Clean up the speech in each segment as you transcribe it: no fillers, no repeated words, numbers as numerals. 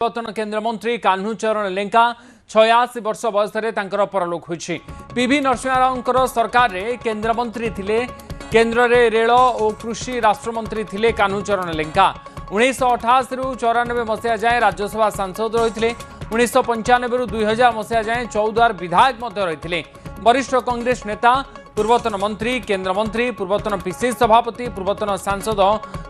पूर्वतन केन्द्रमंत्री कान्हूचरण लेंका 86 वर्ष बयस परलोक होइछि। पीवी नरसिंह राव सरकार रे केन्द्रमंत्री थिले। केन्द्र रे रेल और कृषि राष्ट्रमंत्री थिले कान्हूचरण लेंका। 1988 रु 94 मसीहा जाए राज्यसभा सांसद रही। 1995 रु 2000 मसीहा जाए 14 विधायक रही। वरिष्ठ कांग्रेस नेता, पूर्वतन मंत्री, केन्द्रमंत्री, पूर्वतन पीसीसी सभापति, पूर्वतन सांसद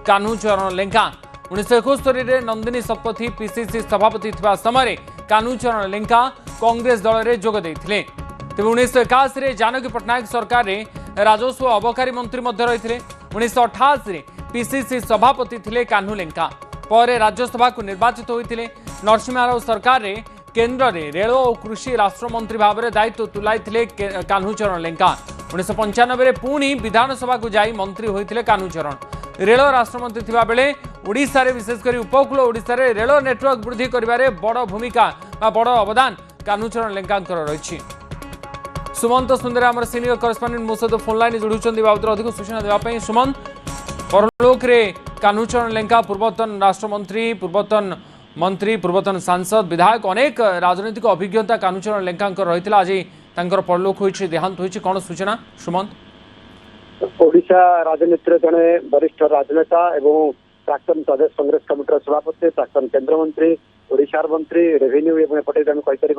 कान्हूचरण लेंका 1971 रे नंदिनी शतपथी पीसीसी सभापति थिबा समय कान्हूचरण लेंका कांग्रेस दल रे जोग देथिले। तेबे 1981 रे जानकी पटनायक सरकार रे राजस्व अबकारी मंत्री मध्य रही। 1988 रे पीसीसी सभापति थिले कान्हू लेंका। पर राज्यसभा को निर्वाचित होते। नरसिंह राव सरकार रे केन्द्र रे रेल और कृषि राष्ट्रमंत्री भाव में दायित्व तुलाई कान्हूचरण लेंका। 1995 रे पुणी विधानसभा को जाई मंत्री होते कान्हूचरण। रेल राष्ट्रमंत्री थिबा बेले ओडिशा रे विशेषकर उपकूल ओडिशा रे रेल नेटवर्क वृद्धि करिबारे बड़ भूमिका बड़ अवदान कान्हूचरण लेंकांकर रही। सुमंत सुंदर आमर सीनियर करस्पोंडेंट मो सहित फोन लाइन जोड़ुछंती बाबत अधिक सूचना देवाई। सुमंत, परलोक रे कान्हूचरण लेंका पूर्वतन राष्ट्रमंत्री, पूर्वतन मंत्री, पूर्वतन सांसद, विधायक अनेक राजनीतिक अभिज्ञता कान्हूचरण लेंकांकर रही। आज तांकर परलोक होइछि, देहांत होइछि, कोन सूचना सुमंत? ओडिशा राजनीति जड़े वरिष्ठ राजनेता एवं प्राक्तन प्रदेश कांग्रेस कमिटर सभापति, प्राक्तन केन्द्रमंत्री, ओडिशा मंत्री, रेवेन्यू एवं एपटे आम कहीपर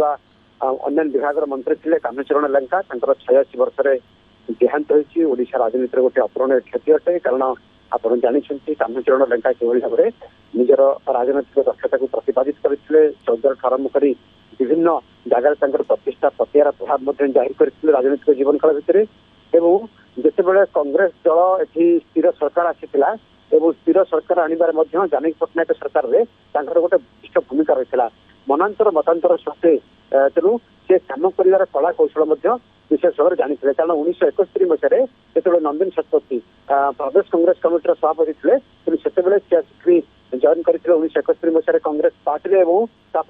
अन्य विभाग मंत्री थे कान्हूचरण लेंका। 86 वर्ष देहांत होइछि। ओडिशा राजनीति गोटे अपूरणीय क्षति अटे। कारण आपड़ जानते कान्हूचरण लेंका किभली भाव में निजर राजनैतिक दक्षता को प्रतिपादित करते। चौदर ठार आरंभ कर विभिन्न जगार प्रतिष्ठा प्रतिहार प्रभाव जाहिर करते राजनैतिक जीवन काल भितर। जितेबाला कांग्रेस दल एटी स्थिर सरकार आसीला एवं स्थिर सरकार आनिबार जानकी पटनायक सरकार रे गोटे विशिष्ट भूमिका रही। मनांतर मतांतर सत्वे तेणु से कम कर कला कौशल विशेष भाव जानी। कारण 1971 मसीह जो नंदिनी शतपथी प्रदेश कांग्रेस कमिटर सभापति थे तेनाली जॉइन करते 1971 मसीह कांग्रेस पार्टी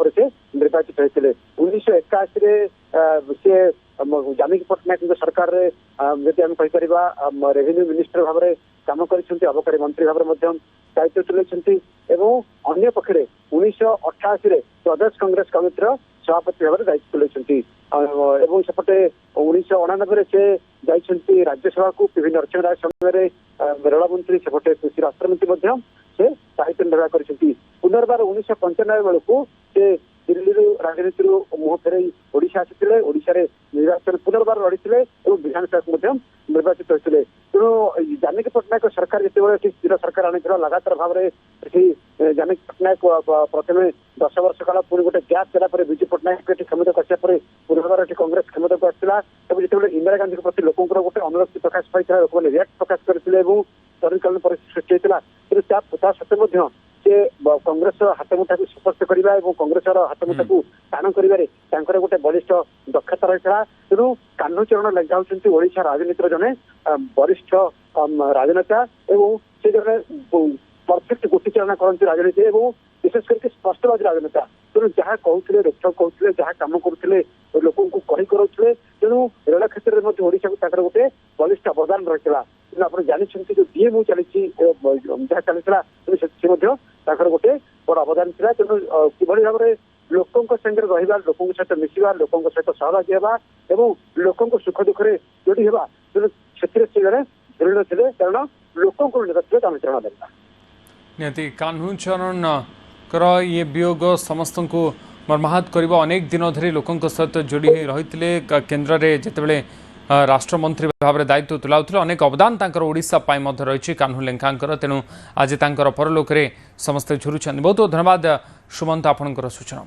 से निर्वाचित होते। 1981 से जानकी पटनायक सरकार जदि आम कहीपर रेवेन्यू मिनिस्टर भाव में कम कर अबकारी मंत्री भाव में दायित्व तुलाई। अन्य पक्षे 1988 प्रदेश कांग्रेस कमिटर सभापति भाव में दायित्व तुलाई। सेपटे 1999 से जाइए राज्यसभा को पीवी नरसिंह राव समय रेल मंत्री, सेपटे कृषि राष्ट्रमंत्री से दायित्व निर्वाह कर। पुनर्बार 1995 बेलू से दिल्ली राजनीति मुह फेर ओडिशा आसी ओडिशा निर्वाचन पुनर्बार लड़ी और विधानसभा को निर्वाचित होते। तेणु जानकी पटनायक सरकार जिते स्थिर सरकार आनी लगातार भाव में जानकी पटनायक प्रथम 10 वर्ष काल पुणी गोटे गैप देला विजु पटनायक क्षमता को आसापर पुनर्बार कांग्रेस क्षमता को आसाला। जिते इंदिरा गांधी प्रति लोक गोटे अनुरक्ति प्रकाश पाई लोक रिएक्ट प्रकाश करते जरूरीकालीन परिस्थिति सृष्टि होता। कि सत्वे से कांग्रेस हाथमुठा को स्पष्ट करने और कांग्रेस हाथमुठा को टाण कर गोटे बलिष्ठ दक्षता रही। तेणु कान्हूचरण लेंका होती ओडिशा राजनीतिर जड़े वरिष्ठ राजनेता एवं से जड़े परफेक्ट गोटीचारणा करती राजनीति और विशेष करके स्पष्टवादी राजनेता। तेणु जहाँ कहते रोकठोक कहते जहाँ कम करते लोक कही करुले। तेणु रेल क्षेत्र में ओडिशा को गोटे बलिष्ठ अवदान रही। तेणु आप जानते जो डीएमयू चली जहाँ चलता गोटे बड़ अवदान था। तेणु किभली भाव में लोकों संगे रहा, लोकों सहित मिसवा, लोकों सहित सहभागी होगा और लोकों सुख दुखे जोड़ी होगा। तेणु से दृढ़ थे कारण लोकों नेता थे कान्हूचरण लेंका। निहती कान्हूचरण ये वियोग समस्त को मर्माहत कर। अनेक दिन धरी लोकों सहित जोड़ी रही केन्द्र में जितेबाला राष्ट्रमंत्री भाव में दायित्व तुलाउले। अनेक अवदान ओडिशा रही कान्हू लेंका। तेणु आज परलोक समस्ते झुरुंट। बहुत बहुत धन्यवाद सुमंत आपणकर सूचना।